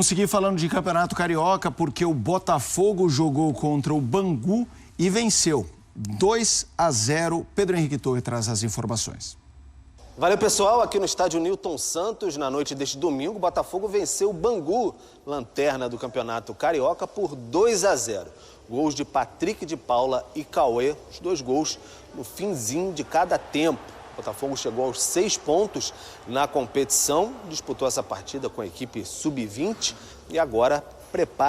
Vamos seguir falando de Campeonato Carioca, porque o Botafogo jogou contra o Bangu e venceu 2-0. Pedro Henrique Torre traz as informações. Valeu, pessoal. Aqui no estádio Newton Santos, na noite deste domingo, o Botafogo venceu o Bangu, lanterna do Campeonato Carioca, por 2-0. Gols de Patrick de Paula e Cauê, os 2 gols no finzinho de cada tempo. O Botafogo chegou aos 6 pontos na competição, disputou essa partida com a equipe sub-20 e agora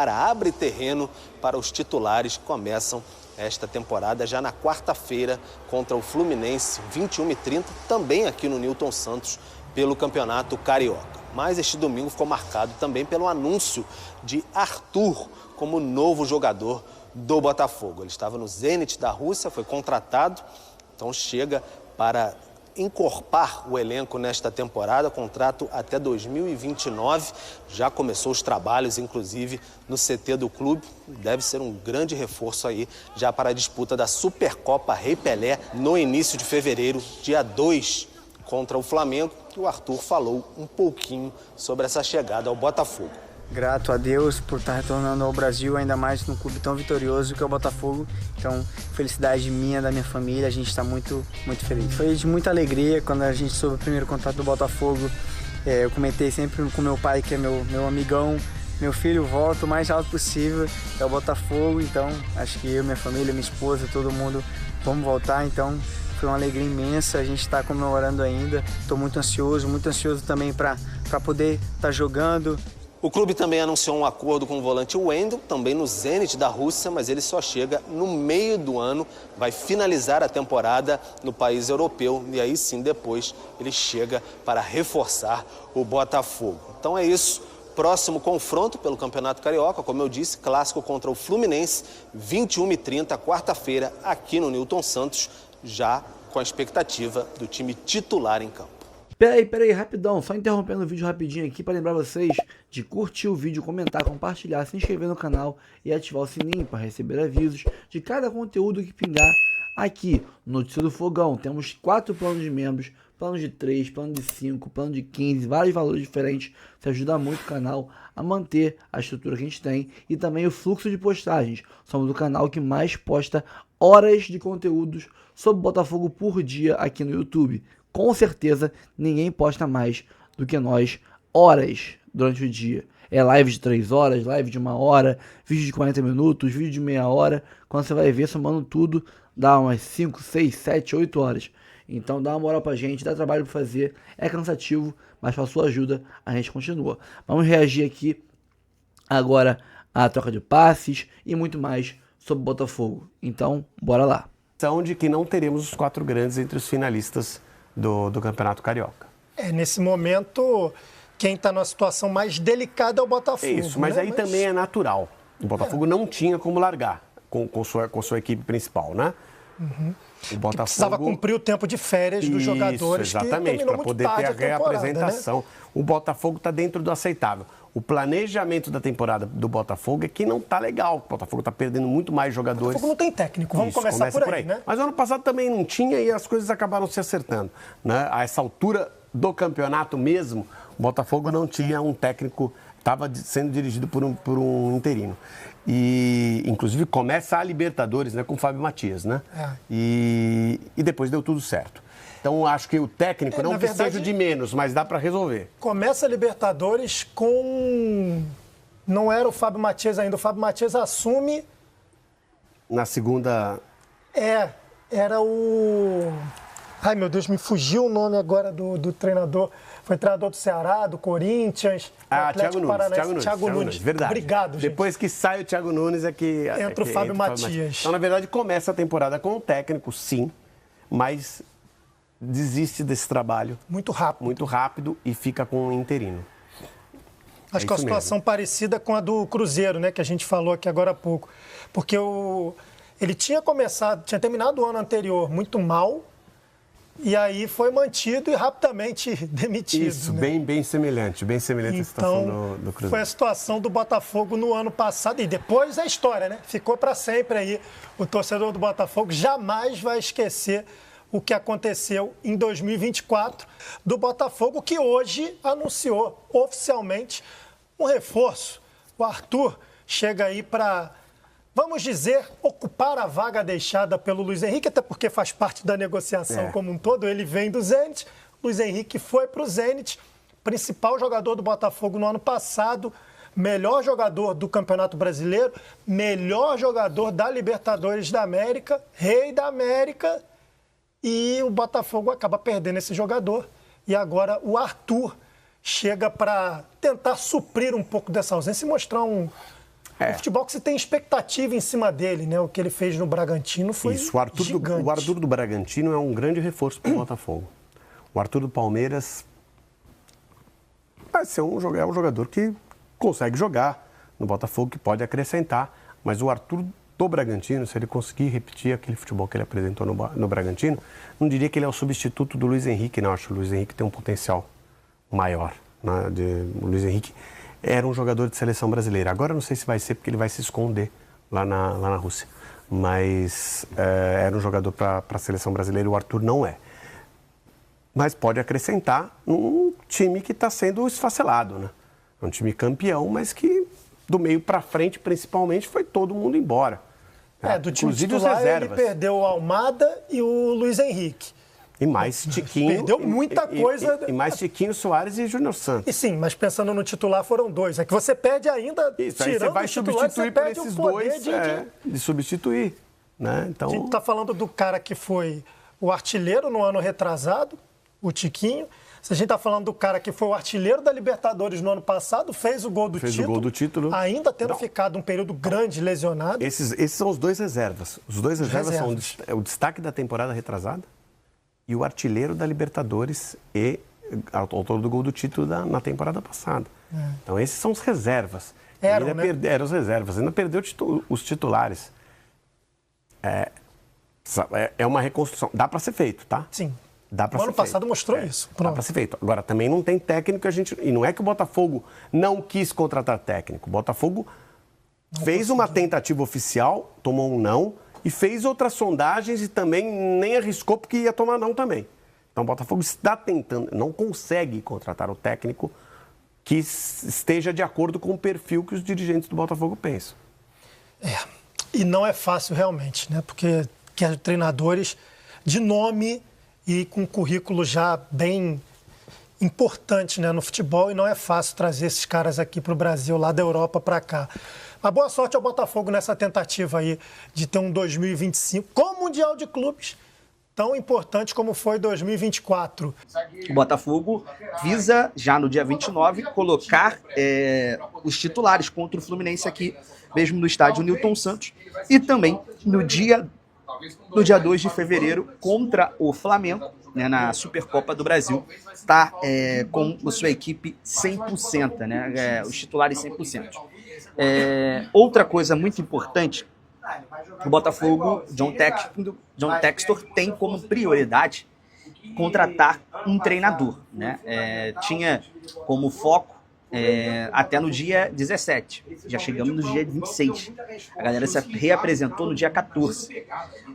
abre terreno para os titulares que começam esta temporada já na quarta-feira contra o Fluminense, 21h30, também aqui no Newton Santos, pelo Campeonato Carioca. Mas este domingo ficou marcado também pelo anúncio de Arthur como novo jogador do Botafogo. Ele estava no Zenit da Rússia, foi contratado, então chega para encorpar o elenco nesta temporada, contrato até 2029, já começou os trabalhos, inclusive, no CT do clube, deve ser um grande reforço aí, já para a disputa da Supercopa Rei Pelé, no início de fevereiro, dia 2, contra o Flamengo, que o Arthur falou um pouquinho sobre essa chegada ao Botafogo. Grato a Deus por estar retornando ao Brasil, ainda mais num clube tão vitorioso que é o Botafogo. Então, felicidade minha, da minha família, a gente está muito feliz. Foi de muita alegria quando a gente soube o primeiro contato do Botafogo. Eu comentei sempre com meu pai, que é meu amigão, meu filho, volta o mais alto possível, é o Botafogo. Então, acho que eu, minha família, minha esposa, todo mundo, vamos voltar. Então, foi uma alegria imensa, a gente está comemorando ainda. Estou muito ansioso também para poder estar jogando. O clube também anunciou um acordo com o volante Wendel, também no Zenit da Rússia, mas ele só chega no meio do ano, vai finalizar a temporada no país europeu e aí sim depois ele chega para reforçar o Botafogo. Então é isso, próximo confronto pelo Campeonato Carioca, como eu disse, clássico contra o Fluminense, 21h30, quarta-feira, aqui no Newton Santos, já com a expectativa do time titular em campo. Peraí, rapidão, só interrompendo o vídeo rapidinho aqui para lembrar vocês de curtir o vídeo, comentar, compartilhar, se inscrever no canal e ativar o sininho para receber avisos de cada conteúdo que pingar aqui no Notícia do Fogão. Temos 4 planos de membros, plano de 3, plano de 5, plano de 15, vários valores diferentes. Isso ajuda muito o canal a manter a estrutura que a gente tem e também o fluxo de postagens. Somos o canal que mais posta horas de conteúdos sobre Botafogo por dia aqui no YouTube. Com certeza, ninguém posta mais do que nós horas durante o dia. É live de 3 horas, live de 1 hora, vídeo de 40 minutos, vídeo de meia hora. Quando você vai ver, somando tudo, dá umas 5, 6, 7, 8 horas. Então dá uma moral pra gente, dá trabalho pra fazer, é cansativo, mas com a sua ajuda a gente continua. Vamos reagir aqui agora à troca de passes e muito mais sobre o Botafogo. Então, bora lá. De que não teremos os 4 grandes entre os finalistas do Campeonato Carioca. Nesse momento, quem está numa situação mais delicada é o Botafogo. É isso, mas aí também é natural. O Botafogo não tinha como largar com sua equipe principal, né? Uhum. O Botafogo precisava cumprir o tempo de férias dos jogadores. Exatamente, para poder ter a reapresentação. Né? O Botafogo está dentro do aceitável. O planejamento da temporada do Botafogo é que não está legal. O Botafogo está perdendo muito mais jogadores. O Botafogo não tem técnico, vamos começar por aí, né? Mas ano passado também não tinha e as coisas acabaram se acertando. Né? A essa altura do campeonato mesmo, o Botafogo não tinha um técnico, estava sendo dirigido por um interino. E, inclusive, começa a Libertadores, né, com o Fábio Matias, né? E depois deu tudo certo. Então, acho que o técnico, não que seja de menos, mas dá para resolver. Começa a Libertadores com... Não era o Fábio Matias ainda. O Fábio Matias assume... Na segunda... Era o... Ai, meu Deus, me fugiu o nome agora do treinador. Foi treinador do Ceará, do Corinthians, do Atlético Paranaense. Thiago Nunes. Verdade. Obrigado, gente. Depois que sai o Thiago Nunes é que... Entra o Fábio Matias. Então, na verdade, começa a temporada com o técnico, sim, mas desiste desse trabalho. Muito rápido e fica com um interino. Acho que é uma situação parecida com a do Cruzeiro, né, que a gente falou aqui agora há pouco. Porque ele tinha terminado o ano anterior muito mal, e aí foi mantido e rapidamente demitido. Isso, né? bem semelhante a situação do Cruzeiro. Foi a situação do Botafogo no ano passado e depois a história, né? Ficou para sempre aí. O torcedor do Botafogo jamais vai esquecer o que aconteceu em 2024 do Botafogo, que hoje anunciou oficialmente um reforço. O Arthur chega aí para, vamos dizer, ocupar a vaga deixada pelo Luiz Henrique, até porque faz parte da negociação como um todo. Ele vem do Zenit, Luiz Henrique foi para o Zenit, principal jogador do Botafogo no ano passado, melhor jogador do Campeonato Brasileiro, melhor jogador da Libertadores da América, rei da América, e o Botafogo acaba perdendo esse jogador. E agora o Arthur chega para tentar suprir um pouco dessa ausência e mostrar um futebol que se tem expectativa em cima dele, né? O que ele fez no Bragantino foi gigante. O Arthur do Bragantino é um grande reforço para o Botafogo. O Arthur do Palmeiras vai ser um jogador que consegue jogar no Botafogo, que pode acrescentar, mas o Arthur do Bragantino, se ele conseguir repetir aquele futebol que ele apresentou no Bragantino, não diria que ele é o substituto do Luiz Henrique, não. Acho que o Luiz Henrique tem um potencial maior. Né? O Luiz Henrique era um jogador de seleção brasileira. Agora não sei se vai ser porque ele vai se esconder lá na Rússia, mas era um jogador para a seleção brasileira, o Arthur não é. Mas pode acrescentar num time que está sendo esfacelado, né? É um time campeão, mas que do meio para frente, principalmente, foi todo mundo embora. Do time titular, ele perdeu o Almada e o Luiz Henrique. E mais Tiquinho. Perdeu muita coisa. E mais Tiquinho Soares e Júnior Santos. E sim, mas pensando no titular, foram dois. É que você perde ainda, isso, aí você vai substituir por esses dois, de substituir. Né? Então... A gente está falando do cara que foi o artilheiro no ano retrasado, o Tiquinho. Se a gente está falando do cara que foi o artilheiro da Libertadores no ano passado, fez o gol do título, ainda tendo ficado um período grande lesionado. Esses são os dois reservas. Os dois reservas são o destaque da temporada retrasada e o artilheiro da Libertadores e autor do gol do título na temporada passada. Então, esses são os reservas. Eram os reservas. Ainda perdeu os titulares. É uma reconstrução. Dá para ser feito, tá? Sim. O ano passado mostrou isso. Dá para ser feito. Agora, também não tem técnico, e não é que o Botafogo não quis contratar técnico. O Botafogo fez uma tentativa oficial, tomou um não, e fez outras sondagens e também nem arriscou porque ia tomar não também. Então, o Botafogo está tentando, não consegue contratar o técnico que esteja de acordo com o perfil que os dirigentes do Botafogo pensam. E não é fácil realmente, né? Porque treinadores de nome e com um currículo já bem importante, né, no futebol, e não é fácil trazer esses caras aqui para o Brasil, lá da Europa para cá. Mas boa sorte ao Botafogo nessa tentativa aí de ter um 2025 com o Mundial de Clubes tão importante como foi 2024. O Botafogo visa, já no dia 29, colocar os titulares contra o Fluminense aqui, mesmo no estádio Newton Santos, e também no dia 2 de fevereiro, contra o Flamengo, né, na Supercopa do Brasil, está com a sua equipe 100%, né, os titulares 100%. Outra coisa muito importante, o Botafogo, John Textor, tem como prioridade contratar um treinador. Né? Tinha como foco até no dia 17. Já chegamos no dia 26. A galera se reapresentou no dia 14.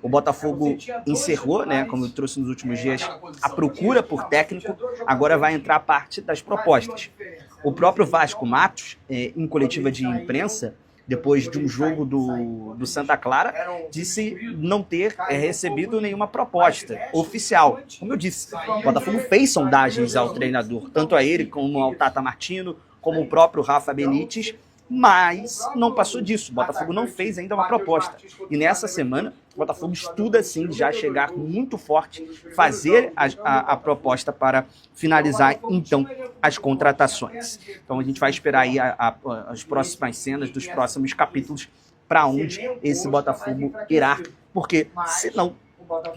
O Botafogo encerrou, né, como eu trouxe nos últimos dias, a procura por técnico. Agora vai entrar a parte das propostas. O próprio Vasco Matos, em coletiva de imprensa, depois de um jogo do Santa Clara, disse não ter recebido nenhuma proposta oficial. Como eu disse, o Botafogo fez sondagens ao treinador, tanto a ele como ao Tata Martino, como o próprio Rafa Benítez, mas não passou disso. O Botafogo não fez ainda uma proposta. E nessa semana, o Botafogo estuda, sim, já chegar muito forte, fazer a proposta para finalizar, então, as contratações. Então, a gente vai esperar aí as próximas cenas dos próximos capítulos para onde esse Botafogo irá. Porque, se não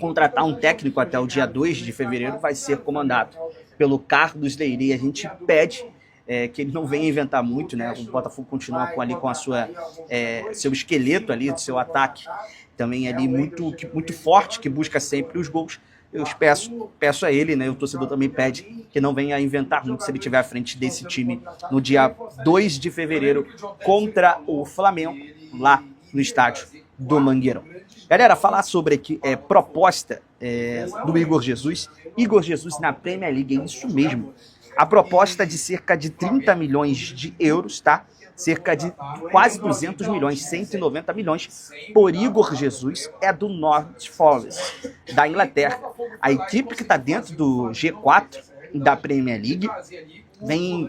contratar um técnico até o dia 2 de fevereiro, vai ser comandado pelo Carlos Leiria. A gente pede que ele não venha inventar muito, né? O Botafogo continua com a sua, seu esqueleto ali, do seu ataque, também ali muito forte, que busca sempre os gols. Eu peço a ele, né? O torcedor também pede que não venha inventar muito se ele estiver à frente desse time no dia 2 de fevereiro contra o Flamengo, lá no estádio do Mangueirão. Galera, falar sobre proposta do Igor Jesus. Igor Jesus na Premier League, é isso mesmo. A proposta de cerca de 30 milhões de euros, tá? Cerca de quase 200 milhões, 190 milhões, por Igor Jesus, é do North Forest, da Inglaterra. A equipe que está dentro do G4 da Premier League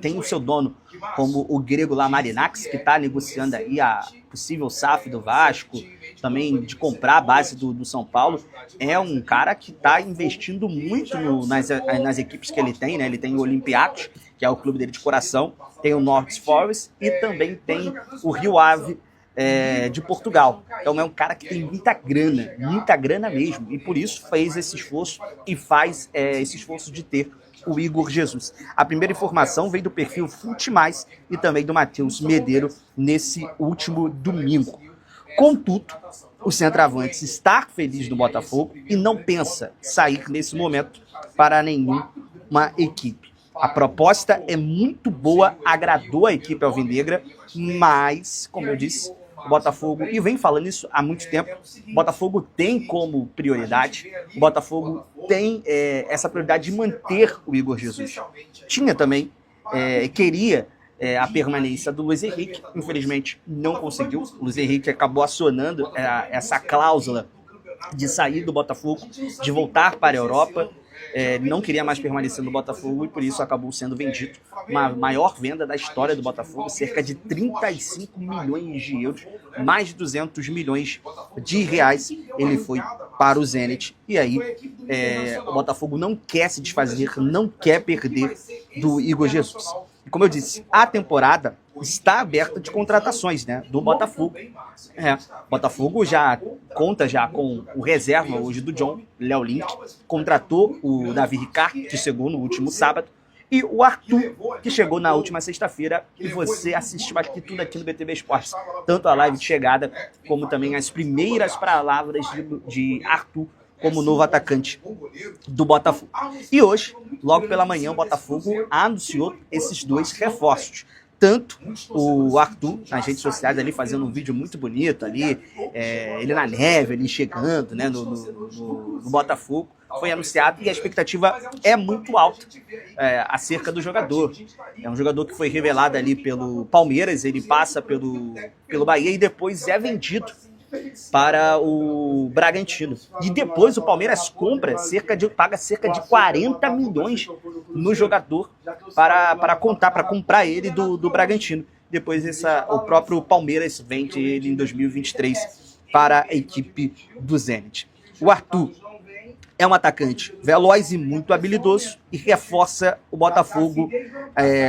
tem o seu dono como o grego lá, Marinax, que está negociando aí a possível SAF do Vasco, também de comprar a base do São Paulo. É um cara que está investindo muito nas equipes que ele tem, né? Ele tem o Olympiacos, que é o clube dele de coração, tem o North Forest e também tem o Rio Ave de Portugal. Então é um cara que tem muita grana mesmo, e por isso fez esse esforço e faz esse esforço de ter o Igor Jesus. A primeira informação veio do perfil Futimais e também do Matheus Medeiro nesse último domingo. Contudo, o centroavante está feliz no Botafogo e não pensa sair nesse momento para nenhuma equipe. A proposta é muito boa, agradou a equipe alvinegra, mas, como eu disse, o Botafogo, e vem falando isso há muito tempo, o Botafogo tem como prioridade, o Botafogo tem essa prioridade de manter o Igor Jesus. Tinha também, queria a permanência do Luiz Henrique, infelizmente não conseguiu. O Luiz Henrique acabou acionando essa cláusula de sair do Botafogo, de voltar para a Europa. Não queria mais permanecer no Botafogo e por isso acabou sendo vendido. Uma maior venda da história do Botafogo, cerca de 35 milhões de euros, mais de 200 milhões de reais. Ele foi para o Zenit. E aí o Botafogo não quer se desfazer, não quer perder do Igor Jesus. E como eu disse, a temporada está aberta de contratações, né, do Botafogo. O Botafogo já conta com o reserva hoje do John, Léo Link, contratou o Davi Ricard, que chegou no último sábado, e o Arthur, que chegou na última sexta-feira, e você assistiu tudo aqui no BTV Esportes, tanto a live de chegada, como também as primeiras palavras de Arthur, como novo atacante do Botafogo. E hoje, logo pela manhã, o Botafogo anunciou esses dois reforços. Tanto o Arthur, nas redes sociais, ali fazendo um vídeo muito bonito, ali, ele na neve, ali chegando, né, no Botafogo, foi anunciado e a expectativa é muito alta acerca do jogador. É um jogador que foi revelado ali pelo Palmeiras, ele passa pelo Bahia e depois é vendido para o Bragantino. E depois o Palmeiras paga cerca de 40 milhões no jogador para comprar ele do Bragantino. Depois o próprio Palmeiras vende ele em 2023 para a equipe do Zenit. O Arthur é um atacante veloz e muito habilidoso e reforça o Botafogo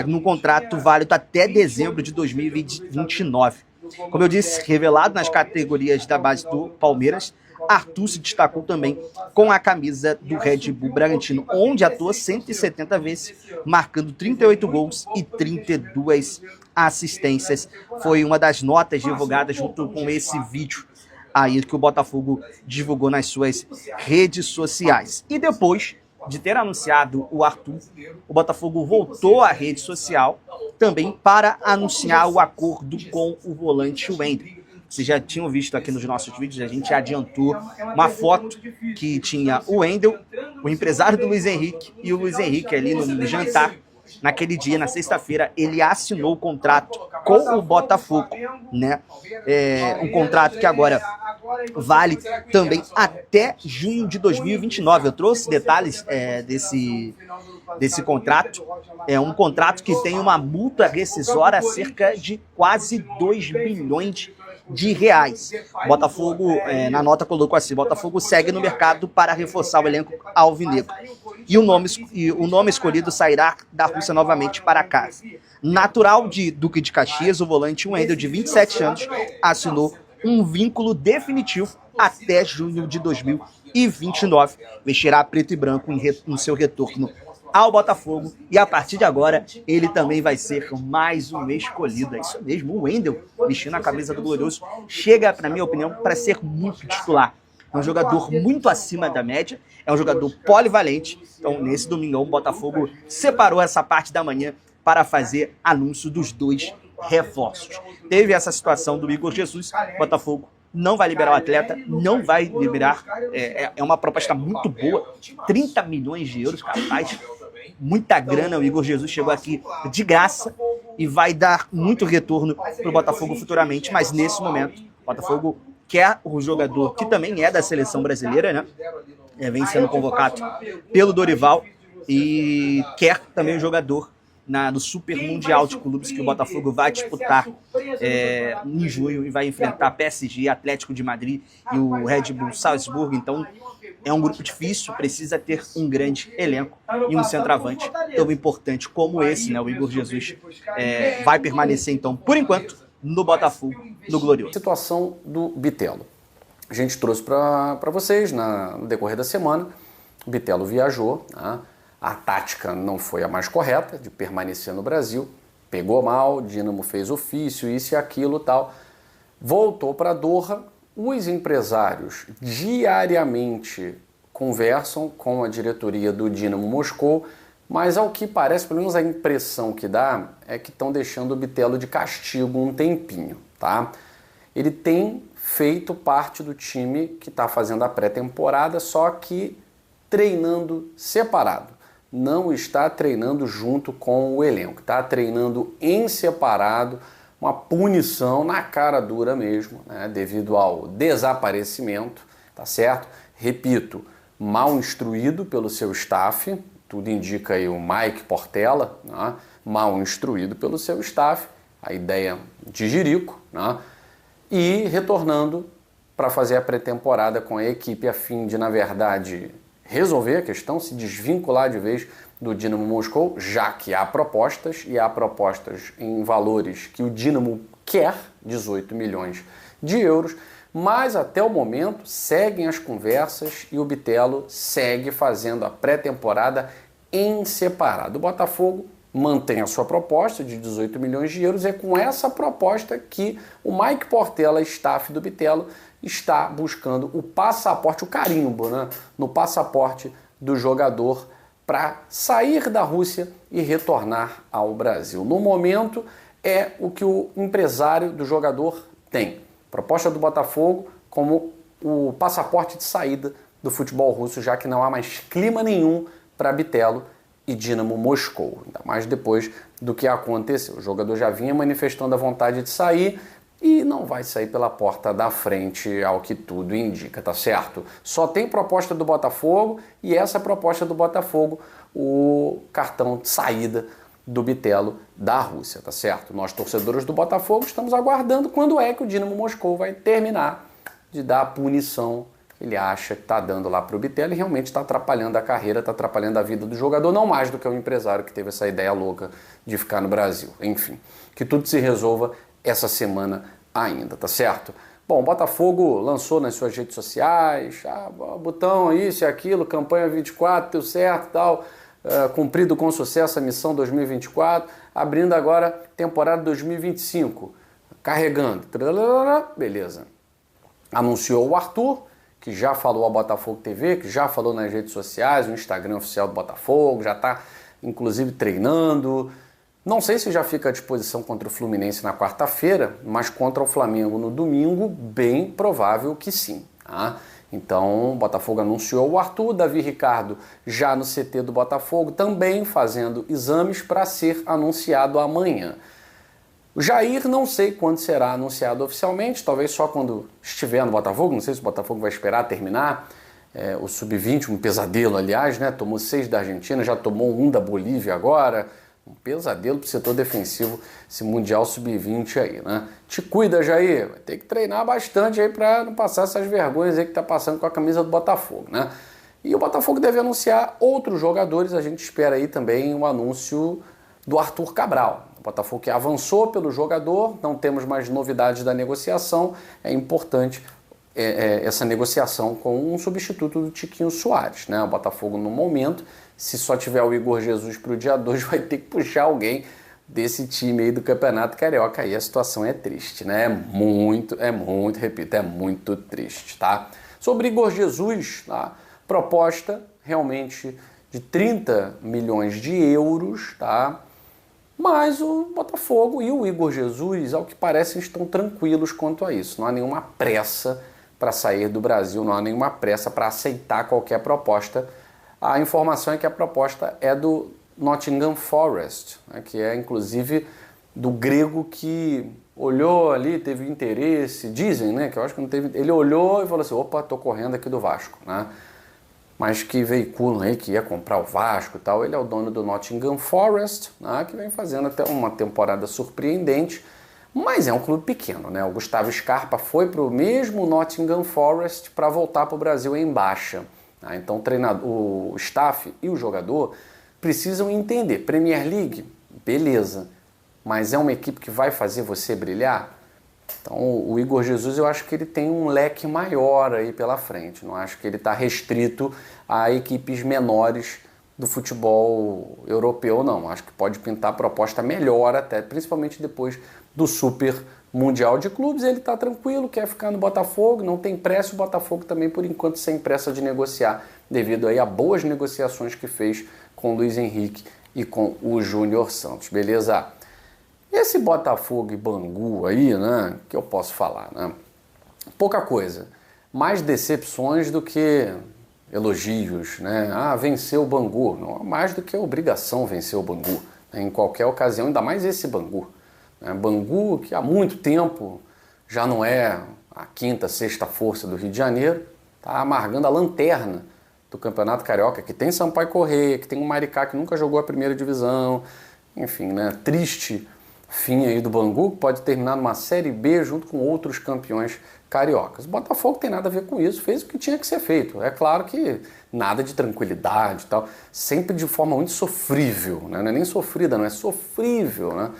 no contrato válido até dezembro de 2029. Como eu disse, revelado nas categorias da base do Palmeiras, Arthur se destacou também com a camisa do Red Bull Bragantino, onde atuou 170 vezes, marcando 38 gols e 32 assistências. Foi uma das notas divulgadas junto com esse vídeo aí que o Botafogo divulgou nas suas redes sociais. E depois de ter anunciado o Arthur, o Botafogo voltou à rede social também para anunciar o acordo com o volante Wendel. Vocês já tinham visto aqui nos nossos vídeos, a gente adiantou uma foto que tinha o Wendel, o empresário do Luiz Henrique, e o Luiz Henrique ali no jantar. Naquele dia, na sexta-feira, ele assinou o contrato com o Botafogo, né? Um contrato que agora vale também até junho de 2029. Eu trouxe detalhes desse contrato. É um contrato que tem uma multa rescisória cerca de quase 2 bilhões de reais. O Botafogo, na nota, colocou assim: Botafogo segue no mercado para reforçar o elenco alvinegro. E o nome escolhido sairá da Rússia novamente para casa. Natural de Duque de Caxias, o volante Wendel, de 27 anos, assinou um vínculo definitivo até junho de 2029. Vestirá preto e branco no seu retorno ao Botafogo, e a partir de agora ele também vai ser mais um escolhido. É isso mesmo, o Wendel, vestindo a camisa do Glorioso, chega, na minha opinião, para ser muito titular. É um jogador muito acima da média, é um jogador polivalente. Então, nesse domingão, o Botafogo separou essa parte da manhã para fazer anúncio dos dois reforços. Teve essa situação do Igor Jesus, o Botafogo não vai liberar o atleta, não vai liberar, é uma proposta muito boa, 30 milhões de euros, capaz, muita grana. O Igor Jesus chegou aqui de graça e vai dar muito retorno para o Botafogo futuramente, mas nesse momento o Botafogo quer o jogador que também é da seleção brasileira, né? Vem sendo convocado pelo Dorival e quer também o jogador do Super Mundial de Clubes que o Botafogo vai disputar em junho e vai enfrentar PSG, Atlético de Madrid e o Red Bull Salzburgo. Então é um grupo difícil, precisa ter um grande elenco e um centroavante tão importante como esse, né? O Igor Jesus vai permanecer então, por enquanto, no Botafogo, no Glorioso. Situação do Bitelo. A gente trouxe para vocês no decorrer da semana. O Bitelo viajou, né? A tática não foi a mais correta, de permanecer no Brasil. Pegou mal, o Dínamo fez ofício, isso e aquilo tal. Voltou para Doha. Os empresários diariamente conversam com a diretoria do Dínamo Moscou, mas ao que parece, pelo menos a impressão que dá, é que estão deixando o Bitelo de castigo um tempinho, tá? Ele tem feito parte do time que está fazendo a pré-temporada, só que treinando separado. Não está treinando junto com o elenco, está treinando em separado, uma punição na cara dura mesmo, né, devido ao desaparecimento, tá certo? Repito, mal instruído pelo seu staff, tudo indica aí o Mike Portela, né, mal instruído pelo seu staff, a ideia de jirico, né, e retornando para fazer a pré-temporada com a equipe a fim de, na verdade, resolver a questão, se desvincular de vez do Dínamo Moscou, já que há propostas, e há propostas em valores que o Dínamo quer, 18 milhões de euros, mas até o momento seguem as conversas e o Bitelo segue fazendo a pré-temporada em separado. O Botafogo mantém a sua proposta de 18 milhões de euros, é com essa proposta que o Mike Portela, staff do Bitelo, está buscando o passaporte, o carimbo, né, no passaporte do jogador para sair da Rússia e retornar ao Brasil. No momento, é o que o empresário do jogador tem. Proposta do Botafogo como o passaporte de saída do futebol russo, já que não há mais clima nenhum para Bitelo e Dínamo Moscou. Ainda mais depois do que aconteceu. O jogador já vinha manifestando a vontade de sair e não vai sair pela porta da frente, ao que tudo indica, tá certo? Só tem proposta do Botafogo e essa proposta do Botafogo, o cartão de saída do Bitelo da Rússia, tá certo? Nós, torcedores do Botafogo, estamos aguardando quando é que o Dínamo Moscou vai terminar de dar a punição que ele acha que está dando lá para o Bitelo e realmente está atrapalhando a carreira, está atrapalhando a vida do jogador, não mais do que o empresário que teve essa ideia louca de ficar no Brasil. Enfim, que tudo se resolva essa semana ainda, tá certo? Bom, o Botafogo lançou nas suas redes sociais, botão isso e aquilo, campanha 24, deu certo e tal, cumprido com sucesso a missão 2024, abrindo agora temporada 2025, carregando, beleza. Anunciou o Arthur, que já falou ao Botafogo TV, que já falou nas redes sociais, no Instagram oficial do Botafogo, já está inclusive treinando. Não sei se já fica à disposição contra o Fluminense na quarta-feira, mas contra o Flamengo no domingo, bem provável que sim. Tá? Então, o Botafogo anunciou o Arthur, Davi Ricardo já no CT do Botafogo, também fazendo exames para ser anunciado amanhã. O Jair, não sei quando será anunciado oficialmente, talvez só quando estiver no Botafogo, não sei se o Botafogo vai esperar terminar. O Sub-20, um pesadelo, aliás, né? Tomou 6 da Argentina, já tomou 1 da Bolívia agora. Um pesadelo pro setor defensivo, esse Mundial Sub-20 aí, né? Te cuida, Jair. Vai ter que treinar bastante aí para não passar essas vergonhas aí que tá passando com a camisa do Botafogo, né? E o Botafogo deve anunciar outros jogadores. A gente espera aí também o anúncio do Arthur Cabral. O Botafogo que avançou pelo jogador, não temos mais novidades da negociação. É importante essa negociação com um substituto do Tiquinho Soares, né? O Botafogo, no momento, se só tiver o Igor Jesus para o dia 2, vai ter que puxar alguém desse time aí do Campeonato Carioca. Aí a situação é triste, né? Repito, é muito triste, tá? Sobre Igor Jesus, tá? Proposta realmente de 30 milhões de euros, tá? Mas o Botafogo e o Igor Jesus, ao que parece, estão tranquilos quanto a isso. Não há nenhuma pressa para sair do Brasil, não há nenhuma pressa para aceitar qualquer proposta A informação é que a proposta é do Nottingham Forest, né, que é inclusive do grego que olhou ali, teve interesse, dizem, né, que eu acho que não teve, ele olhou e falou assim, opa, tô correndo aqui do Vasco, né, mas que veiculam aí que ia comprar o Vasco e tal. Ele é o dono do Nottingham Forest, né, que vem fazendo até uma temporada surpreendente, mas é um clube pequeno, né, o Gustavo Scarpa foi para o mesmo Nottingham Forest para voltar para o Brasil em baixa, né, então o treinador, o staff e o jogador precisam entender, Premier League, beleza, mas é uma equipe que vai fazer você brilhar? Então o Igor Jesus, eu acho que ele tem um leque maior aí pela frente, não acho que ele está restrito a equipes menores do futebol europeu, não. Acho que pode pintar proposta melhor até, principalmente depois do Super Mundial de Clubes. Ele está tranquilo, quer ficar no Botafogo, não tem pressa, o Botafogo também por enquanto sem pressa de negociar, devido aí a boas negociações que fez com o Luiz Henrique e com o Júnior Santos, beleza? Esse Botafogo e Bangu aí, né, que eu posso falar, né? Pouca coisa, mais decepções do que elogios, né? Ah, venceu o Bangu, não, mais do que obrigação vencer o Bangu, né, em qualquer ocasião, ainda mais esse Bangu. Né? Bangu que há muito tempo já não é a quinta, sexta força do Rio de Janeiro, está amargando a lanterna do Campeonato Carioca, que tem Sampaio Corrêa, que tem o Maricá que nunca jogou a primeira divisão, enfim, né? Triste fim aí do Bangu, que pode terminar numa Série B junto com outros campeões cariocas. O Botafogo tem nada a ver com isso, fez o que tinha que ser feito. É claro que nada de tranquilidade e tal, sempre de forma muito sofrível, né? Não é nem sofrida, não é sofrível, né?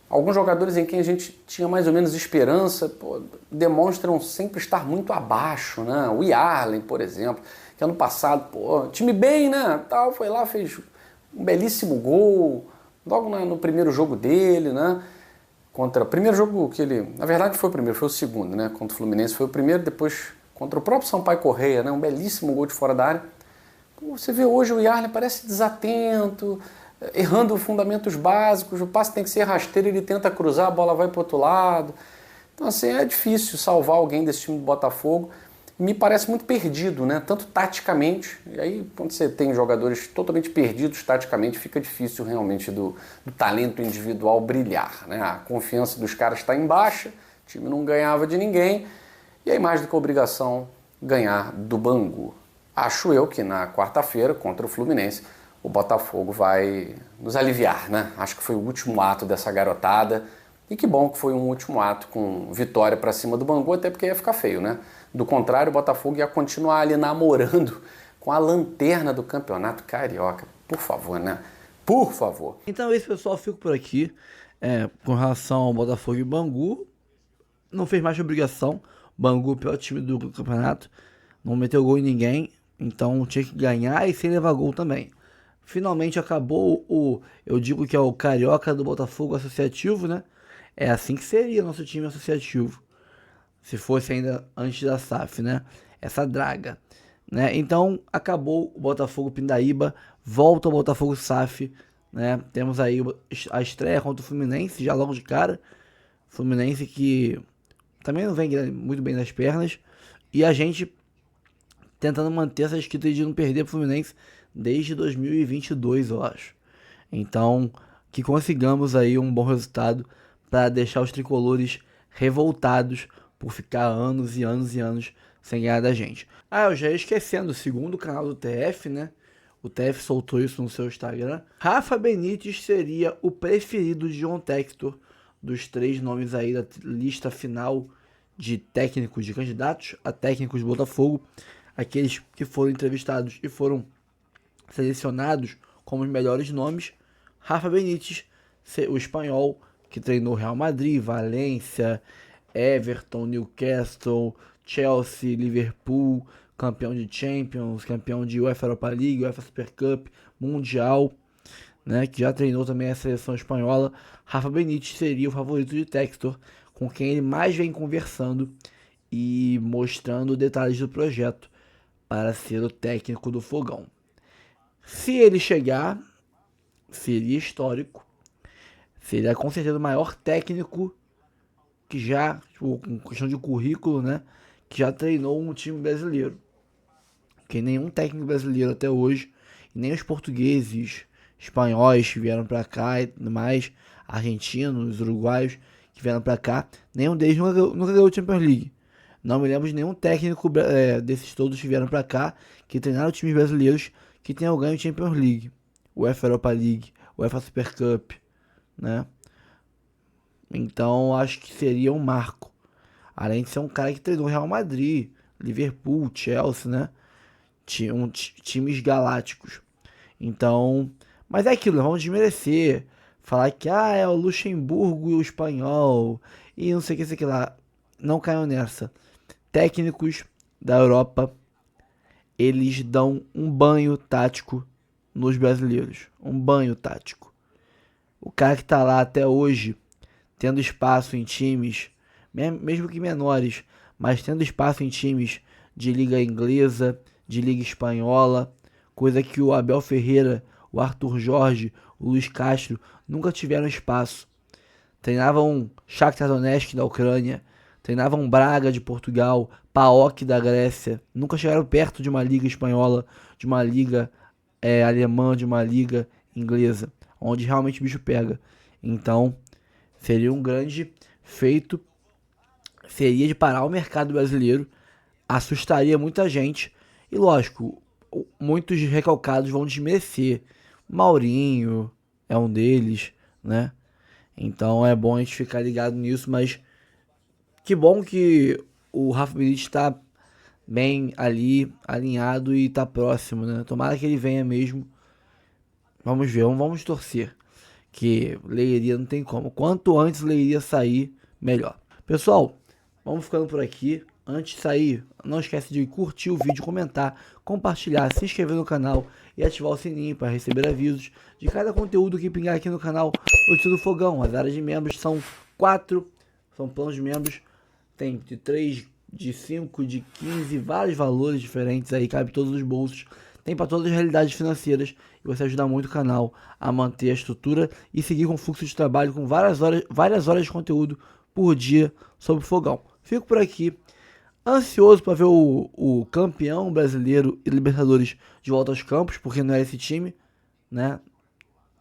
Alguns jogadores em quem a gente tinha mais ou menos esperança, demonstram sempre estar muito abaixo, né? O Yarlen, por exemplo, que ano passado, time bem, né? Tal, foi lá, fez um belíssimo gol, logo no primeiro jogo dele, né? Contra o primeiro jogo que ele, na verdade foi o primeiro, foi o segundo, né? Contra o Fluminense foi o primeiro, depois contra o próprio Sampaio Corrêa, né? Um belíssimo gol de fora da área. Você vê hoje o Yarlen parece desatento, errando fundamentos básicos, o passe tem que ser rasteiro, ele tenta cruzar, a bola vai para o outro lado. Então assim, é difícil salvar alguém desse time do Botafogo. Me parece muito perdido, né? Tanto taticamente, e aí quando você tem jogadores totalmente perdidos taticamente, fica difícil realmente do talento individual brilhar, né? A confiança dos caras está em baixa, o time não ganhava de ninguém, e aí mais do que obrigação ganhar do Bangu. Acho eu que na quarta-feira, contra o Fluminense, o Botafogo vai nos aliviar, né? Acho que foi o último ato dessa garotada, e que bom que foi um último ato com vitória para cima do Bangu, até porque ia ficar feio, né? Do contrário, o Botafogo ia continuar ali namorando com a lanterna do Campeonato Carioca. Por favor, né? Por favor. Então é isso, pessoal. Fico por aqui. Com relação ao Botafogo e Bangu, não fez mais de obrigação. Bangu, o pior time do campeonato, não meteu gol em ninguém, então tinha que ganhar e sem levar gol também. Finalmente acabou eu digo que é o Carioca do Botafogo associativo, né? É assim que seria nosso time associativo, se fosse ainda antes da SAF, né? Essa draga, né? Então acabou o Botafogo Pindaíba, volta o Botafogo SAF, né? Temos aí a estreia contra o Fluminense, já logo de cara. Fluminense que também não vem muito bem das pernas, e a gente tentando manter essa escrita de não perder pro Fluminense desde 2022, eu acho. Então, que consigamos aí um bom resultado para deixar os tricolores revoltados por ficar anos e anos e anos sem ganhar da gente. Eu já ia esquecendo, o segundo canal do TF, né? O TF soltou isso no seu Instagram. Rafa Benítez seria o preferido de John Textor, dos 3 nomes aí da lista final de técnicos, de candidatos a técnicos do Botafogo. Aqueles que foram entrevistados e foram selecionados como os melhores nomes. Rafa Benítez, o espanhol, que treinou Real Madrid, Valência, Everton, Newcastle, Chelsea, Liverpool, campeão de Champions, campeão de UEFA Europa League, UEFA Super Cup, Mundial, né, que já treinou também a seleção espanhola. Rafa Benítez seria o favorito de Textor, com quem ele mais vem conversando e mostrando detalhes do projeto para ser o técnico do Fogão. Se ele chegar, seria histórico. Seria com certeza o maior técnico que já, com questão de currículo, né, que já treinou um time brasileiro. Que nenhum técnico brasileiro até hoje e nem os portugueses, espanhóis que vieram para cá e tudo mais, argentinos, uruguaios que vieram para cá, nenhum deles nunca ganhou Champions League. Não me lembro de nenhum técnico desses todos que vieram para cá, que treinaram times brasileiros, que tenham ganho Champions League, UEFA Europa League, UEFA Super Cup, né? Então acho que seria um marco. Além de ser um cara que treinou Real Madrid, Liverpool, Chelsea, né? Times galácticos. Então, mas é aquilo, vamos desmerecer. Falar que é o Luxemburgo e o espanhol e não sei o que lá. Não caiam nessa. Técnicos da Europa, eles dão um banho tático nos brasileiros. Um banho tático. O cara que tá lá até hoje, tendo espaço em times, mesmo que menores, mas tendo espaço em times de liga inglesa, de liga espanhola, coisa que o Abel Ferreira, o Arthur Jorge, o Luiz Castro nunca tiveram espaço. Treinavam Shakhtar Donetsk da Ucrânia, treinavam Braga de Portugal, PAOK da Grécia, nunca chegaram perto de uma liga espanhola, de uma liga alemã, de uma liga inglesa, onde realmente o bicho pega. Então, seria um grande feito, seria de parar o mercado brasileiro, assustaria muita gente, e lógico, muitos recalcados vão desmerecer. Maurinho é um deles, né? Então é bom a gente ficar ligado nisso, mas que bom que o Rafa Benítez está bem ali, alinhado e está próximo, né? Tomara que ele venha mesmo. Vamos ver, vamos torcer. Que Leiria não tem como. Quanto antes Leiria sair, melhor. Pessoal, vamos ficando por aqui. Antes de sair, não esquece de curtir o vídeo, comentar, compartilhar, se inscrever no canal e ativar o sininho para receber avisos de cada conteúdo que pingar aqui no canal Notícia do Fogão. As áreas de membros são 4, são planos de membros, tem de 3, de 5, de 15, vários valores diferentes aí, cabe todos os bolsos, tem para todas as realidades financeiras e você ajuda muito o canal a manter a estrutura e seguir com o fluxo de trabalho com várias horas de conteúdo por dia sobre o fogão. Fico por aqui. Ansioso para ver o campeão brasileiro e Libertadores de volta aos campos, porque não era esse time, né?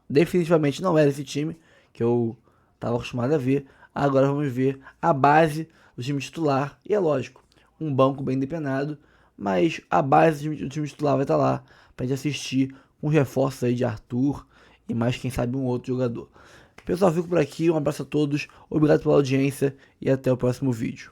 Definitivamente não era esse time que eu estava acostumado a ver. Agora vamos ver a base do time titular. E é lógico, um banco bem depenado, mas a base do time titular vai estar lá para gente assistir com reforços aí de Arthur e mais quem sabe um outro jogador. Pessoal, fico por aqui. Um abraço a todos, obrigado pela audiência e até o próximo vídeo.